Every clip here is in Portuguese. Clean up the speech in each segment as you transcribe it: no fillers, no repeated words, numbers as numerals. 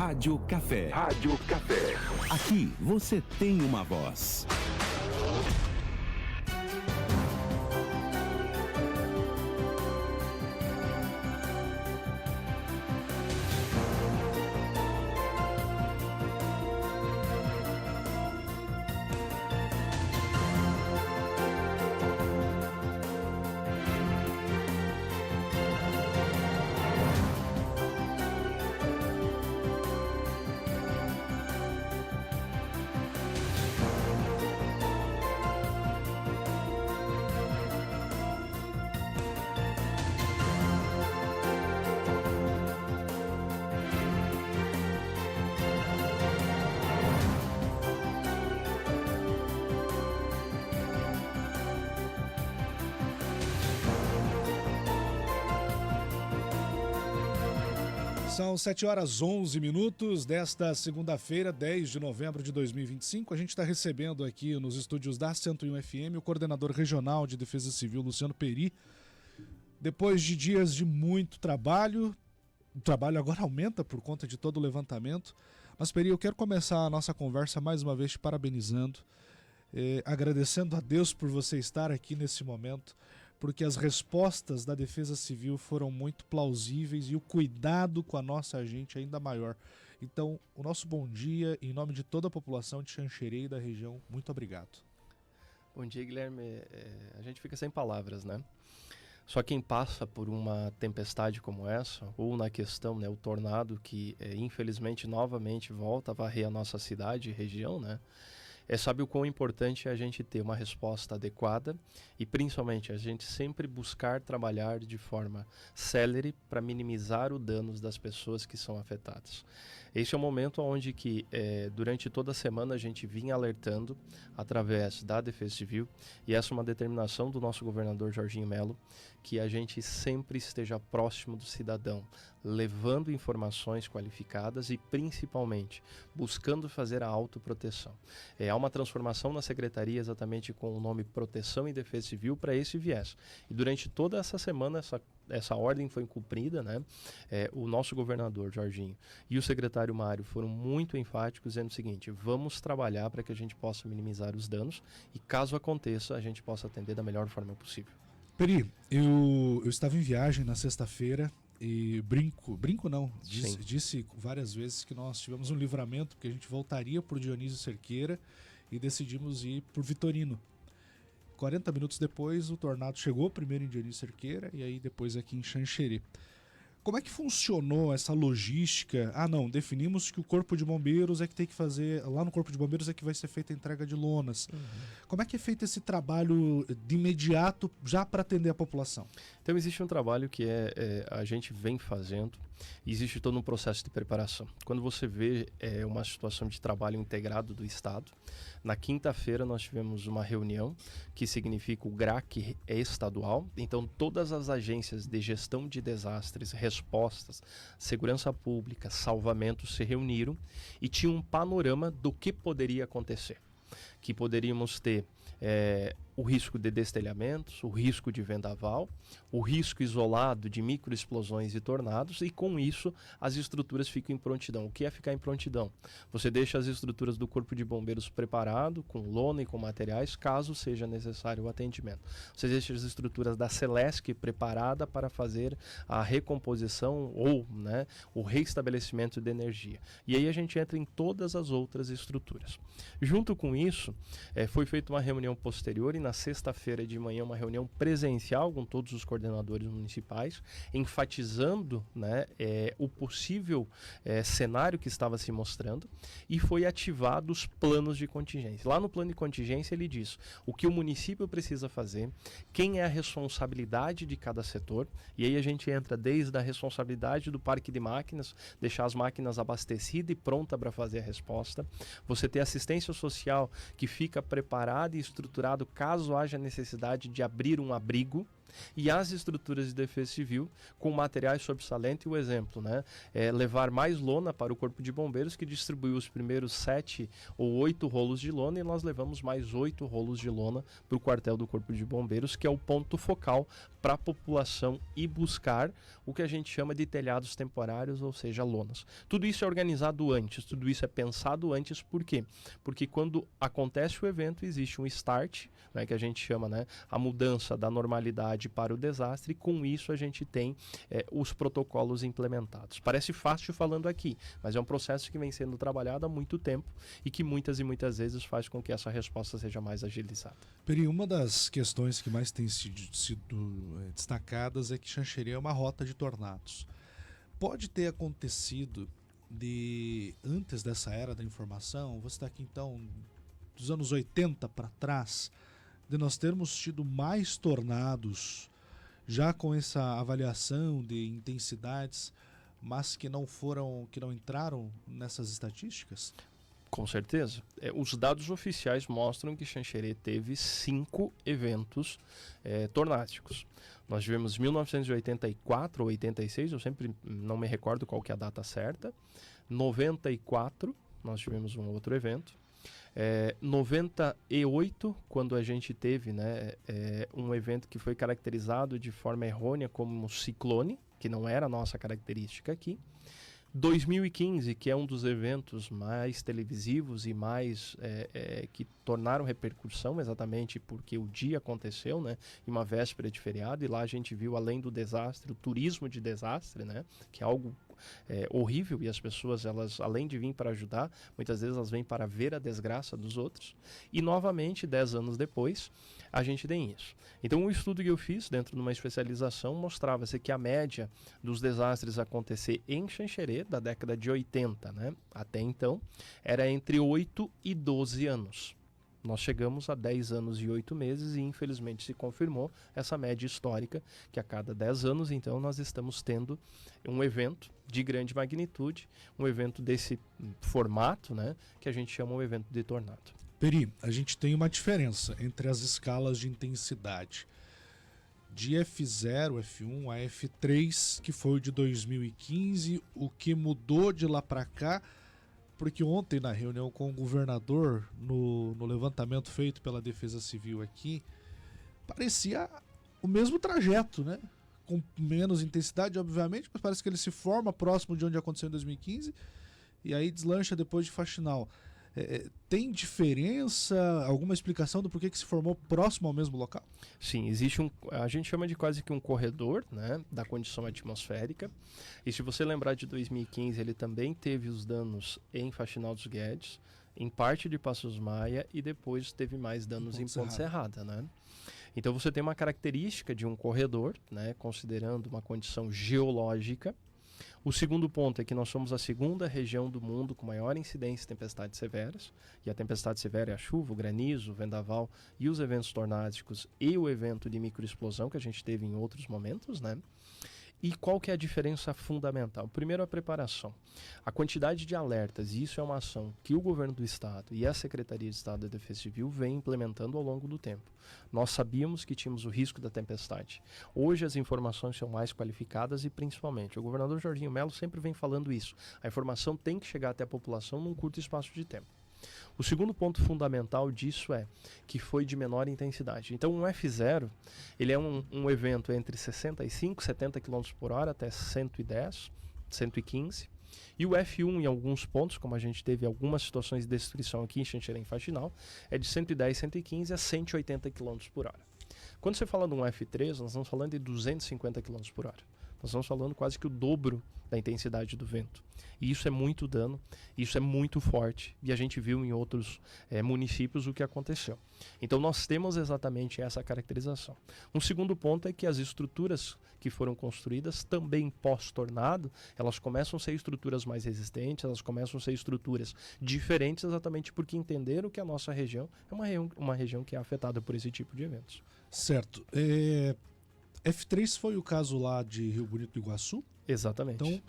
Rádio Café. Rádio Café. Aqui você tem uma voz. São 7h11 desta segunda-feira, 10 de novembro de 2025. A gente está recebendo aqui nos estúdios da 101 FM o coordenador regional de Defesa Civil, Luciano Peri. Depois de dias de muito trabalho, o trabalho agora aumenta por conta de todo o levantamento. Mas, Peri, eu quero começar a nossa conversa mais uma vez te parabenizando, agradecendo a Deus por você estar aqui nesse momento, porque as respostas da Defesa Civil foram muito plausíveis e o cuidado com a nossa gente ainda maior. Então, o nosso bom dia, em nome de toda a população de Xanxerê e da região, muito obrigado. Bom dia, Guilherme. A gente fica sem palavras, né? Só quem passa por uma tempestade como essa, ou na questão, né, o tornado que infelizmente novamente volta a varrer a nossa cidade e região, né? Sabe o quão importante é a gente ter uma resposta adequada e principalmente a gente sempre buscar trabalhar de forma célere para minimizar os danos das pessoas que são afetadas. Esse é o momento onde que durante toda a semana a gente vinha alertando através da Defesa Civil, e essa é uma determinação do nosso governador Jorginho Melo, que a gente sempre esteja próximo do cidadão, levando informações qualificadas e principalmente buscando fazer a autoproteção. Há uma transformação na secretaria exatamente com o nome Proteção e Defesa Civil para esse viés. E durante toda essa semana essa ordem foi cumprida, né? O nosso governador Jorginho e o secretário Mário foram muito enfáticos dizendo o seguinte: vamos trabalhar para que a gente possa minimizar os danos e caso aconteça a gente possa atender da melhor forma possível. Peri, eu estava em viagem na sexta-feira e disse várias vezes que nós tivemos um livramento, porque a gente voltaria por Dionísio Cerqueira e decidimos ir por Vitorino. 40 minutos depois o tornado chegou primeiro em Dionísio Cerqueira e aí depois aqui em Xanxerê. Como é que funcionou essa logística? Definimos que o Corpo de Bombeiros é que tem que fazer, lá no Corpo de Bombeiros é que vai ser feita a entrega de lonas. Como é que é feito esse trabalho de imediato já para atender a população? Então existe um trabalho que a gente vem fazendo, existe todo um processo de preparação. Quando você vê uma situação de trabalho integrado do Estado, na quinta-feira nós tivemos uma reunião que significa o GRAC é estadual, então todas as agências de gestão de desastres, respostas, segurança pública, salvamento se reuniram e tinham um panorama do que poderia acontecer. Que poderíamos ter o risco de destelhamentos, o risco de vendaval, o risco isolado de microexplosões e tornados, e com isso as estruturas ficam em prontidão. O que é ficar em prontidão? Você deixa as estruturas do Corpo de Bombeiros preparado, com lona e com materiais, caso seja necessário o atendimento. Você deixa as estruturas da Celesc preparada para fazer a recomposição ou o reestabelecimento de energia. E aí a gente entra em todas as outras estruturas. Junto com isso, foi feita uma reunião posterior e na sexta-feira de manhã uma reunião presencial com todos os coordenadores municipais, enfatizando o possível cenário que estava se mostrando, e foi ativado os planos de contingência. Lá no plano de contingência ele diz o que o município precisa fazer, quem é a responsabilidade de cada setor, e aí a gente entra desde a responsabilidade do parque de máquinas, deixar as máquinas abastecidas e pronta para fazer a resposta, você ter assistência social que fica preparada e estruturado caso haja necessidade de abrir um abrigo, e as estruturas de defesa civil com materiais sobressalentes. E o exemplo, né, é levar mais lona para o Corpo de Bombeiros, que distribuiu os primeiros 7 ou 8 rolos de lona, e nós levamos mais 8 rolos de lona para o quartel do Corpo de Bombeiros, que é o ponto focal para a população ir buscar o que a gente chama de telhados temporários, ou seja, lonas. Tudo isso é organizado antes, tudo isso é pensado antes. Por quê? Porque quando acontece o evento, existe um start, né, que a gente chama, né, a mudança da normalidade para o desastre, e com isso a gente tem os protocolos implementados. Parece fácil falando aqui, mas é um processo que vem sendo trabalhado há muito tempo e que muitas e muitas vezes faz com que essa resposta seja mais agilizada. Peri, uma das questões que mais tem sido destacadas é que Xanxerê é uma rota de tornados. Pode ter acontecido antes dessa era da informação, você está aqui então dos anos 80 para trás, de nós termos tido mais tornados, já com essa avaliação de intensidades, mas que não entraram nessas estatísticas? Com certeza. Os dados oficiais mostram que Xanxerê teve 5 eventos tornádicos. Nós tivemos 1984 ou 86, eu sempre não me recordo qual que é a data certa. 94, nós tivemos um outro evento. 98, quando a gente teve, né, um evento que foi caracterizado de forma errônea como ciclone, que não era a nossa característica aqui. 2015, que é um dos eventos mais televisivos e mais que tornaram repercussão, exatamente porque o dia aconteceu, né, em uma véspera de feriado, e lá a gente viu, além do desastre, o turismo de desastre, né, que é algo horrível, e as pessoas, elas, além de vir para ajudar, muitas vezes elas vêm para ver a desgraça dos outros. E novamente, 10 anos depois, a gente tem isso. Então, um estudo que eu fiz dentro de uma especialização mostrava-se que a média dos desastres acontecer em Xanxerê, da década de 80, né, até então, era entre 8 e 12 anos. Nós chegamos a 10 anos e 8 meses e infelizmente se confirmou essa média histórica, que a cada 10 anos, então, nós estamos tendo um evento de grande magnitude, um evento desse formato, né, que a gente chama um evento de tornado. Peri, a gente tem uma diferença entre as escalas de intensidade de F0, F1 a F3, que foi o de 2015, o que mudou de lá para cá, porque ontem na reunião com o governador, no levantamento feito pela Defesa Civil aqui, parecia o mesmo trajeto, né? Com menos intensidade, obviamente, mas parece que ele se forma próximo de onde aconteceu em 2015 e aí deslancha depois de Faxinal. Tem diferença, alguma explicação do porquê que se formou próximo ao mesmo local? Sim, existe a gente chama de quase que um corredor, né, da condição atmosférica. E se você lembrar de 2015, ele também teve os danos em Faxinal dos Guedes, em parte de Passos Maia, e depois teve mais danos em Ponte Serrada, né? Então você tem uma característica de um corredor, né, considerando uma condição geológica. O segundo ponto é que nós somos a segunda região do mundo com maior incidência de tempestades severas, e a tempestade severa é a chuva, o granizo, o vendaval e os eventos tornádicos e o evento de microexplosão que a gente teve em outros momentos, né? E qual que é a diferença fundamental? Primeiro, a preparação. A quantidade de alertas, e isso é uma ação que o governo do estado e a Secretaria de Estado da Defesa Civil vem implementando ao longo do tempo. Nós sabíamos que tínhamos o risco da tempestade. Hoje as informações são mais qualificadas e principalmente, o governador Jorginho Melo sempre vem falando isso. A informação tem que chegar até a população num curto espaço de tempo. O segundo ponto fundamental disso é que foi de menor intensidade. Então, um F0, ele é um evento entre 65, 70 km por hora até 110, 115. E o F1, em alguns pontos, como a gente teve algumas situações de destruição aqui em Xanxerê e Faxinal, é de 110, 115 a 180 km por hora. Quando você fala de um F3, nós estamos falando de 250 km por hora. Nós estamos falando quase que o dobro da intensidade do vento. E isso é muito dano, isso é muito forte. E a gente viu em outros municípios o que aconteceu. Então nós temos exatamente essa caracterização. Um segundo ponto é que as estruturas que foram construídas também pós-tornado, elas começam a ser estruturas mais resistentes, elas começam a ser estruturas diferentes exatamente porque entenderam que a nossa região é uma região que é afetada por esse tipo de eventos. Certo. F3 foi o caso lá de Rio Bonito do Iguaçu? Exatamente. Então,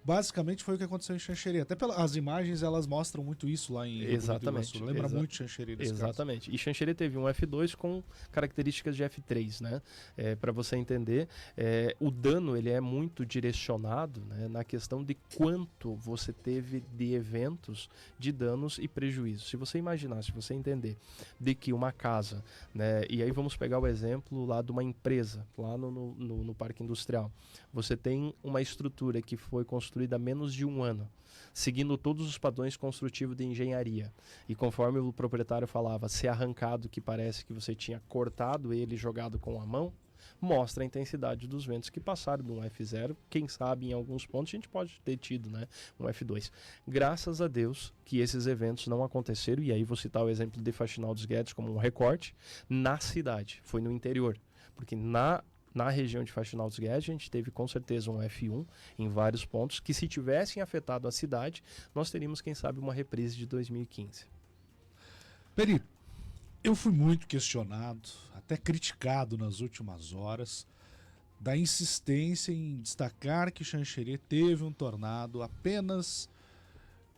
basicamente foi o que aconteceu em Xanxerê. Até as imagens, elas mostram muito isso lá em Exatamente. Lembra muito Xanxerê nesse Exatamente. caso. E Xanxerê teve um F2 com características de F3, né? Para você entender, o dano ele é muito direcionado, né, na questão de quanto você teve de eventos de danos e prejuízos. Se você imaginar, se você entender de que uma casa, né, e aí vamos pegar o exemplo lá de uma empresa, lá no Parque Industrial. Você tem uma estrutura que foi construída há menos de um ano, seguindo todos os padrões construtivos de engenharia. E conforme o proprietário falava, ser arrancado que parece que você tinha cortado ele e jogado com a mão, mostra a intensidade dos ventos que passaram de um F0. Quem sabe em alguns pontos a gente pode ter tido, né, um F2. Graças a Deus que esses eventos não aconteceram, e aí vou citar o exemplo de Faxinal dos Guedes como um recorte, na cidade, foi no interior. Porque na região de Faxinal dos Guedes, a gente teve com certeza um F1 em vários pontos, que se tivessem afetado a cidade, nós teríamos, quem sabe, uma reprise de 2015. Peri, eu fui muito questionado, até criticado nas últimas horas, da insistência em destacar que Xanxerê teve um tornado apenas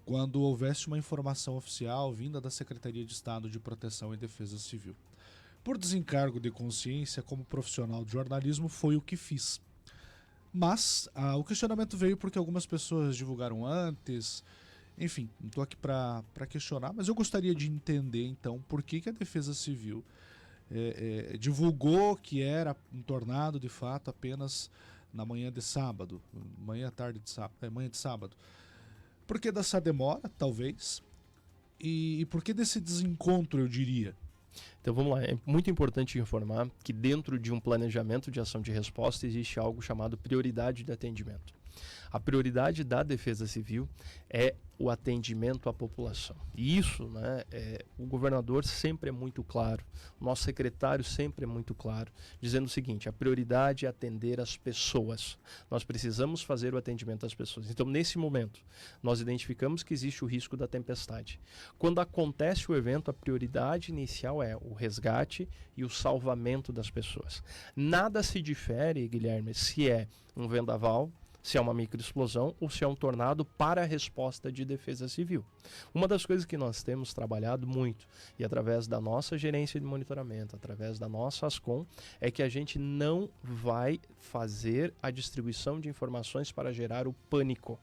quando houvesse uma informação oficial vinda da Secretaria de Estado de Proteção e Defesa Civil. Por desencargo de consciência, como profissional de jornalismo, foi o que fiz. Mas o questionamento veio porque algumas pessoas divulgaram antes. Enfim, não estou aqui para questionar, mas eu gostaria de entender, então, por que a Defesa Civil divulgou que era um tornado, de fato, apenas na manhã de sábado. Manhã de sábado. Por que dessa demora, talvez? E por que desse desencontro, eu diria? Então vamos lá, é muito importante informar que dentro de um planejamento de ação de resposta existe algo chamado prioridade de atendimento. A prioridade da Defesa Civil é o atendimento à população. E isso, né, o governador sempre é muito claro, o nosso secretário sempre é muito claro, dizendo o seguinte: a prioridade é atender as pessoas. Nós precisamos fazer o atendimento às pessoas. Então, nesse momento, nós identificamos que existe o risco da tempestade. Quando acontece o evento, a prioridade inicial é o resgate e o salvamento das pessoas. Nada se difere, Guilherme, se é um vendaval, se é uma microexplosão ou se é um tornado para a resposta de defesa civil. Uma das coisas que nós temos trabalhado muito, e através da nossa gerência de monitoramento, através da nossa ASCOM, é que a gente não vai fazer a distribuição de informações para gerar o pânico.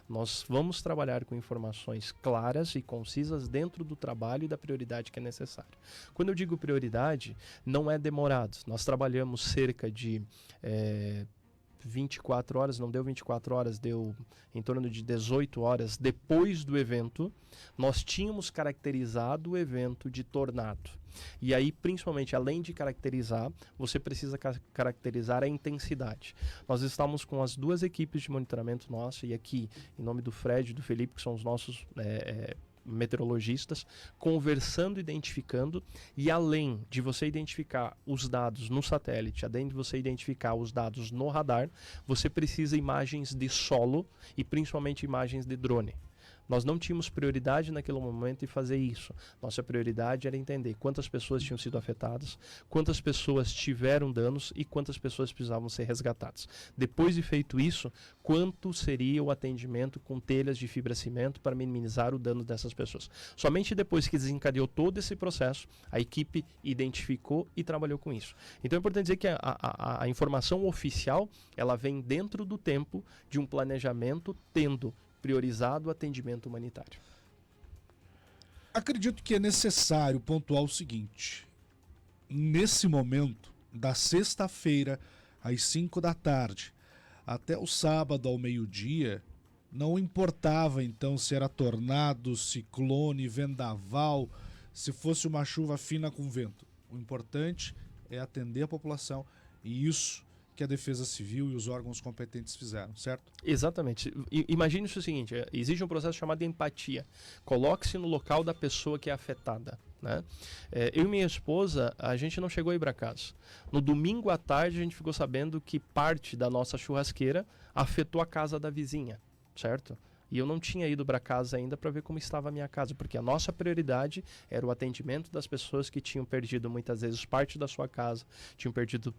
Nós vamos trabalhar com informações claras e concisas dentro do trabalho e da prioridade que é necessária. Quando eu digo prioridade, não é demorado. Nós trabalhamos cerca de 24 horas, não deu 24 horas, deu em torno de 18 horas depois do evento, nós tínhamos caracterizado o evento de tornado. E aí, principalmente, além de caracterizar, você precisa caracterizar a intensidade. Nós estamos com as duas equipes de monitoramento nossa, e aqui, em nome do Fred e do Felipe, que são os nossos meteorologistas, conversando, identificando, e além de você identificar os dados no satélite, além de você identificar os dados no radar, você precisa imagens de solo e principalmente imagens de drone. Nós não tínhamos prioridade naquele momento em fazer isso. Nossa prioridade era entender quantas pessoas tinham sido afetadas, quantas pessoas tiveram danos e quantas pessoas precisavam ser resgatadas. Depois de feito isso, quanto seria o atendimento com telhas de fibracimento para minimizar o dano dessas pessoas. Somente depois que desencadeou todo esse processo, a equipe identificou e trabalhou com isso. Então é importante dizer que a informação oficial, ela vem dentro do tempo de um planejamento tendo priorizado o atendimento humanitário. Acredito que é necessário pontuar o seguinte: nesse momento, da sexta-feira às 5 da tarde até o sábado ao meio-dia, não importava então se era tornado, ciclone, vendaval, se fosse uma chuva fina com vento. O importante é atender a população, e isso que a Defesa Civil e os órgãos competentes fizeram, certo? Exatamente. Imagine o seguinte: existe um processo chamado empatia. Coloque-se no local da pessoa que é afetada, né? Eu e minha esposa, a gente não chegou a ir para casa. No domingo à tarde, a gente ficou sabendo que parte da nossa churrasqueira afetou a casa da vizinha, certo? E eu não tinha ido para casa ainda para ver como estava a minha casa, porque a nossa prioridade era o atendimento das pessoas que tinham perdido muitas vezes parte da sua casa, tinham perdido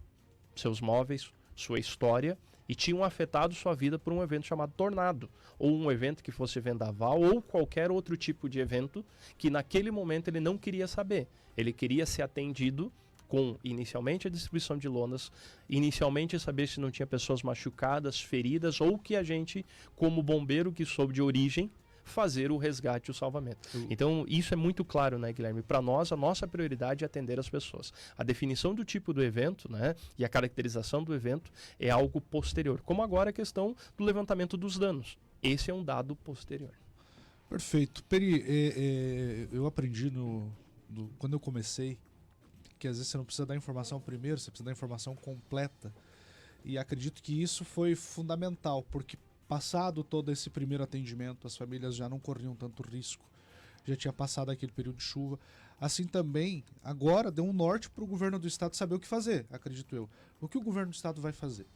seus móveis, sua história, e tinham afetado sua vida por um evento chamado tornado, ou um evento que fosse vendaval, ou qualquer outro tipo de evento que naquele momento ele não queria saber. Ele queria ser atendido com, inicialmente, a distribuição de lonas, inicialmente saber se não tinha pessoas machucadas, feridas, ou que a gente, como bombeiro que soube de origem, fazer o resgate e o salvamento. Então, isso é muito claro, né, Guilherme? Para nós, a nossa prioridade é atender as pessoas. A definição do tipo do evento, né, e a caracterização do evento é algo posterior. Como agora a questão do levantamento dos danos. Esse é um dado posterior. Perfeito. Peri, eu aprendi quando eu comecei que às vezes você não precisa dar informação primeiro, você precisa dar informação completa. E acredito que isso foi fundamental, porque passado todo esse primeiro atendimento, as famílias já não corriam tanto risco, já tinha passado aquele período de chuva. Assim também, agora deu um norte para o governo do estado saber o que fazer, acredito eu. O que o governo do estado vai fazer?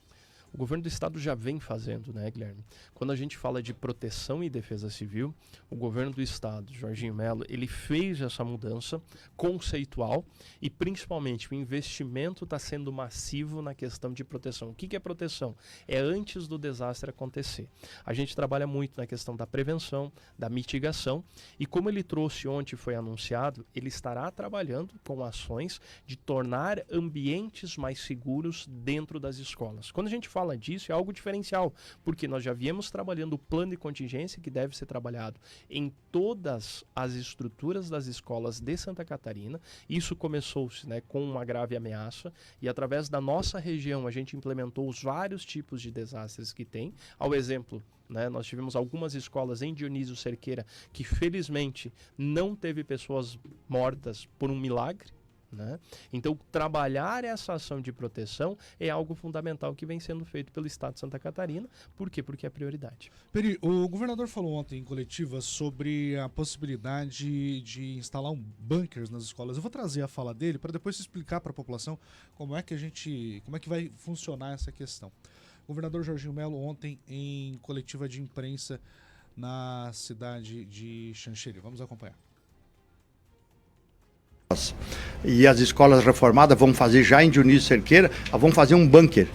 O governo do estado já vem fazendo, né, Guilherme? Quando a gente fala de proteção e defesa civil, o governo do estado, Jorginho Melo, ele fez essa mudança conceitual e principalmente o investimento está sendo massivo na questão de proteção. O que é proteção? É antes do desastre acontecer. A gente trabalha muito na questão da prevenção, da mitigação e como ele trouxe ontem foi anunciado, ele estará trabalhando com ações de tornar ambientes mais seguros dentro das escolas. Quando a gente fala disso, é algo diferencial, porque nós já viemos trabalhando o plano de contingência que deve ser trabalhado em todas as estruturas das escolas de Santa Catarina. Isso começou-se, né, com uma grave ameaça e através da nossa região a gente implementou os vários tipos de desastres que tem. Ao exemplo, né, nós tivemos algumas escolas em Dionísio Cerqueira que felizmente não teve pessoas mortas por um milagre. Né? Então, trabalhar essa ação de proteção é algo fundamental que vem sendo feito pelo Estado de Santa Catarina. Por quê? Porque é prioridade. Peri, o governador falou ontem em coletiva sobre a possibilidade de instalar bunkers nas escolas. Eu vou trazer a fala dele para depois explicar para a população como é que vai funcionar essa questão. O governador Jorginho Melo ontem em coletiva de imprensa na cidade de Xanxerê. Vamos acompanhar. E as escolas reformadas vão fazer já em Dionísio Cerqueira, vão fazer um bunker.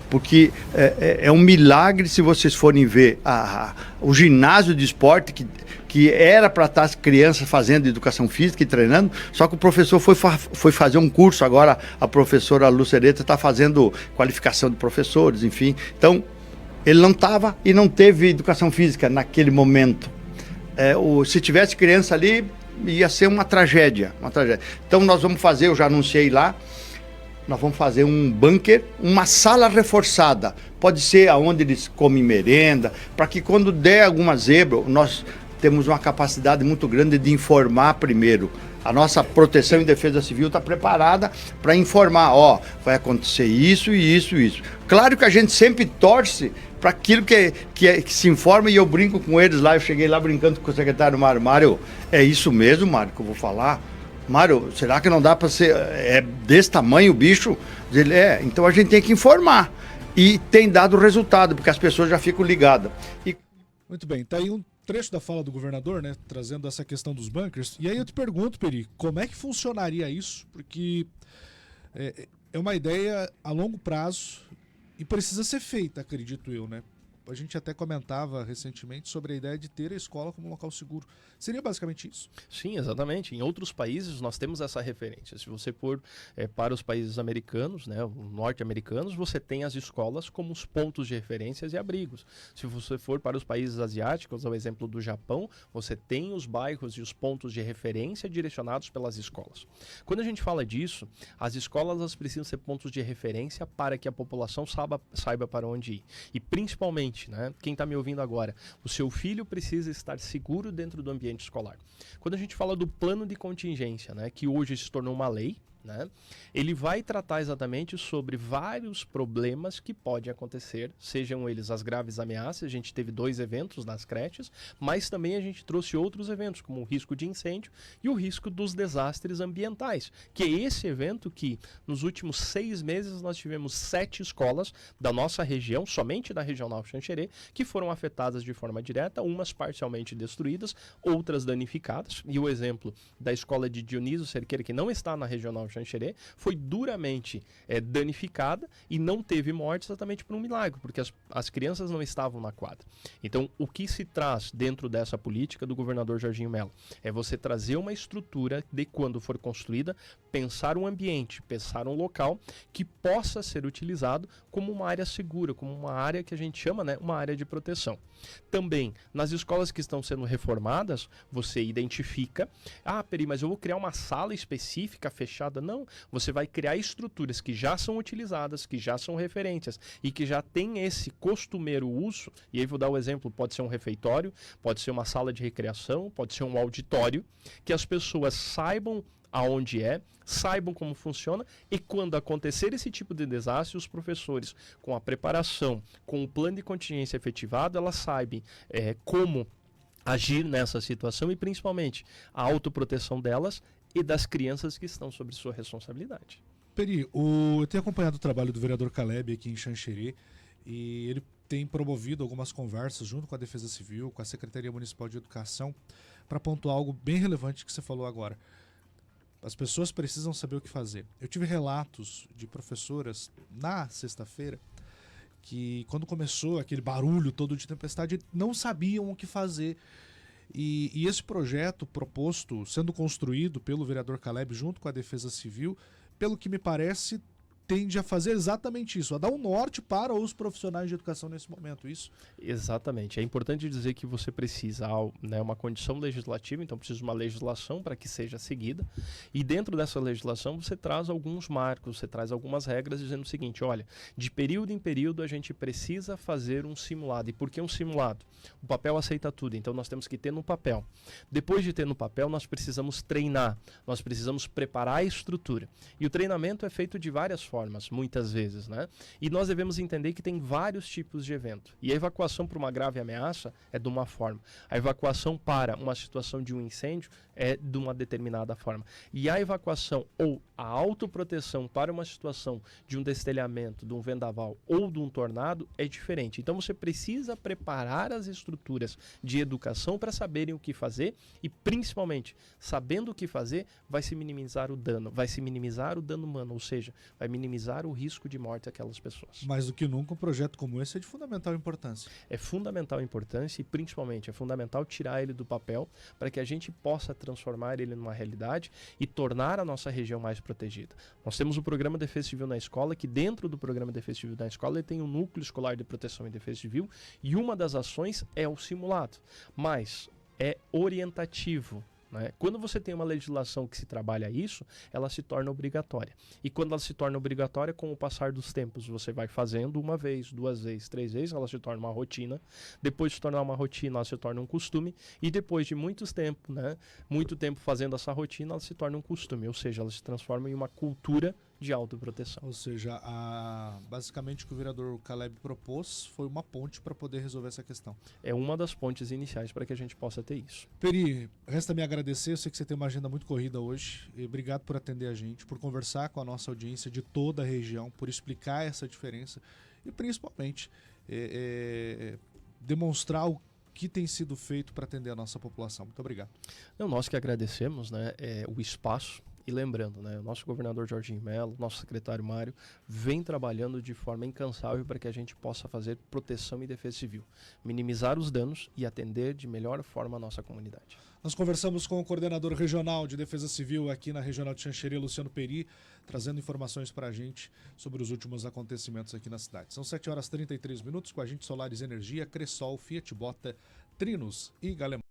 Porque é um milagre se vocês forem ver o ginásio de esporte que era para estar as crianças fazendo educação física e treinando, só que o professor foi fazer um curso, agora a professora Lucereta está fazendo qualificação de professores, enfim. Então, ele não estava e não teve educação física naquele momento. Se tivesse criança ali, ia ser uma tragédia. Então nós vamos fazer, eu já anunciei lá, nós vamos fazer um bunker, uma sala reforçada. Pode ser aonde eles comem merenda, para que quando der alguma zebra, nós temos uma capacidade muito grande de informar primeiro. A nossa proteção e defesa civil está preparada para informar, vai acontecer isso e isso e isso. Claro que a gente sempre torce para aquilo que se informa, e eu brinco com eles lá, eu cheguei lá brincando com o secretário Mário. Mário, é isso mesmo, Mário, que eu vou falar? Mário, será que não dá para ser, desse tamanho o bicho? Ele, então a gente tem que informar. E tem dado resultado, porque as pessoas já ficam ligadas. Muito bem, tá aí um trecho da fala do governador, né, trazendo essa questão dos bunkers. E aí eu te pergunto, Peri, como é que funcionaria isso? Porque é uma ideia a longo prazo e precisa ser feita, acredito eu, né? A gente até comentava recentemente sobre a ideia de ter a escola como um local seguro. Seria basicamente isso? Sim, exatamente. Em outros países nós temos essa referência. Se você for para os países americanos, né, norte-americanos, você tem as escolas como os pontos de referências e abrigos. Se você for para os países asiáticos, ao exemplo do Japão, você tem os bairros e os pontos de referência direcionados pelas escolas. Quando a gente fala disso, as escolas elas precisam ser pontos de referência para que a população saiba para onde ir. E principalmente, né, quem está me ouvindo agora, o seu filho precisa estar seguro dentro do ambiente escolar. Quando a gente fala do plano de contingência, né, que hoje se tornou uma lei, né, ele vai tratar exatamente sobre vários problemas que podem acontecer, sejam eles as graves ameaças. A gente teve 2 eventos nas creches, mas também a gente trouxe outros eventos, como o risco de incêndio e o risco dos desastres ambientais, que é esse evento que nos últimos 6 meses nós tivemos 7 escolas da nossa região, somente da Regional Xanxerê, que foram afetadas de forma direta, umas parcialmente destruídas, outras danificadas. E o exemplo da escola de Dionísio Cerqueira, que não está na Regional Xanxerê, Xanxerê foi duramente danificada e não teve morte exatamente por um milagre, porque as crianças não estavam na quadra. Então, o que se traz dentro dessa política do governador Jorginho Mello é você trazer uma estrutura de, quando for construída, pensar um ambiente, pensar um local que possa ser utilizado como uma área segura, como uma área que a gente chama, né, uma área de proteção. Também, nas escolas que estão sendo reformadas, você identifica, Peri, mas eu vou criar uma sala específica fechada? Não, você vai criar estruturas que já são utilizadas, que já são referências e que já tem esse costumeiro uso, e aí vou dar o exemplo, pode ser um refeitório, pode ser uma sala de recreação, pode ser um auditório, que as pessoas saibam aonde saibam como funciona, e quando acontecer esse tipo de desastre, os professores, com a preparação, com o plano de contingência efetivado, elas saibam como agir nessa situação e principalmente a autoproteção delas e das crianças que estão sob sua responsabilidade. Peri, eu tenho acompanhado o trabalho do vereador Caleb aqui em Xanxerê e ele tem promovido algumas conversas junto com a Defesa Civil, com a Secretaria Municipal de Educação, para pontuar algo bem relevante que você falou agora. As pessoas precisam saber o que fazer. Eu tive relatos de professoras na sexta-feira que, quando começou aquele barulho todo de tempestade, não sabiam o que fazer. E esse projeto proposto, sendo construído pelo vereador Caleb junto com a Defesa Civil, pelo que me parece, tende a fazer exatamente isso, a dar um norte para os profissionais de educação nesse momento, isso? Exatamente. É importante dizer que você precisa, né, uma condição legislativa, então precisa de uma legislação para que seja seguida, e dentro dessa legislação você traz alguns marcos, você traz algumas regras dizendo o seguinte, olha, de período em período a gente precisa fazer um simulado. E por que um simulado? O papel aceita tudo, então nós temos que ter no papel. Depois de ter no papel, nós precisamos treinar, nós precisamos preparar a estrutura. E o treinamento é feito de várias formas, muitas vezes, né? E nós devemos entender que tem vários tipos de evento. E a evacuação para uma grave ameaça é de uma forma. A evacuação para uma situação de um incêndio é de uma determinada forma. E a evacuação ou a autoproteção para uma situação de um destelhamento, de um vendaval ou de um tornado é diferente. Então você precisa preparar as estruturas de educação para saberem o que fazer e, principalmente, sabendo o que fazer, vai se minimizar o dano humano, ou seja, vai minimizar o risco de morte daquelas pessoas. Mais do que nunca, um projeto como esse é de fundamental importância. É fundamental importância e, principalmente, é fundamental tirar ele do papel para que a gente possa transformar ele numa realidade e tornar a nossa região mais protegida. Nós temos o programa Defesa Civil na Escola, que dentro do programa Defesa Civil na Escola ele tem um núcleo escolar de proteção e defesa civil, e uma das ações é o simulado, mas é orientativo. Né? Quando você tem uma legislação que se trabalha isso, ela se torna obrigatória. E quando ela se torna obrigatória, com o passar dos tempos, você vai fazendo uma vez, duas vezes, três vezes, ela se torna uma rotina. Depois de se tornar uma rotina, ela se torna um costume. E depois de muito tempo fazendo essa rotina, ela se torna um costume. Ou seja, ela se transforma em uma cultura de autoproteção. Ou seja, basicamente o que o vereador Caleb propôs foi uma ponte para poder resolver essa questão. É uma das pontes iniciais para que a gente possa ter isso. Peri, resta me agradecer, eu sei que você tem uma agenda muito corrida hoje, e obrigado por atender a gente, por conversar com a nossa audiência de toda a região, por explicar essa diferença e principalmente demonstrar o que tem sido feito para atender a nossa população. Muito obrigado. Nós que agradecemos, né, o espaço. E lembrando, né, o nosso governador Jorginho Mello, nosso secretário Mário, vem trabalhando de forma incansável para que a gente possa fazer proteção e defesa civil, minimizar os danos e atender de melhor forma a nossa comunidade. Nós conversamos com o coordenador regional de Defesa Civil aqui na Regional de Xanxerê, Luciano Peri, trazendo informações para a gente sobre os últimos acontecimentos aqui na cidade. São 7h33, com a gente Solares Energia, Cressol, Fiat Bota, Trinos e Galemar.